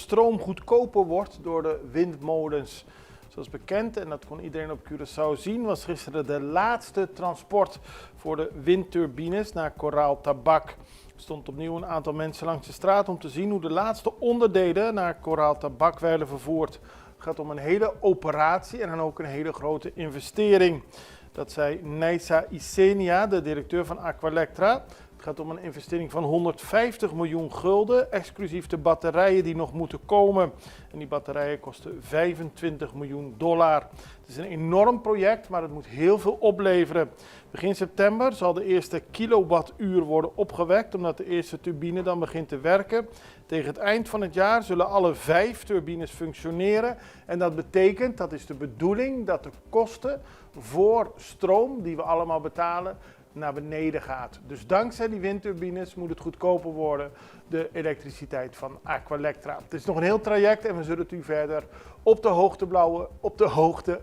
stroom goedkoper wordt door de windmolens. Zoals bekend, en dat kon iedereen op Curaçao zien, was gisteren de laatste transport voor de windturbines naar Coral Tabak. Er stond opnieuw een aantal mensen langs de straat om te zien hoe de laatste onderdelen naar Coral Tabak werden vervoerd. Het gaat om een hele operatie en dan ook een hele grote investering. Dat zei Neisa Isenia, de directeur van Aqualectra. Het gaat om een investering van 150 miljoen gulden, exclusief de batterijen die nog moeten komen. En die batterijen kosten 25 miljoen dollar. Het is een enorm project, maar het moet heel veel opleveren. Begin september zal de eerste kilowattuur worden opgewekt, omdat de eerste turbine dan begint te werken. Tegen het eind van het jaar zullen alle 5 turbines functioneren. En dat betekent, dat is de bedoeling, dat de kosten voor stroom, die we allemaal betalen, naar beneden gaat. Dus dankzij die windturbines moet het goedkoper worden, de elektriciteit van Aqualectra. Het is nog een heel traject en we zullen het u verder op de hoogte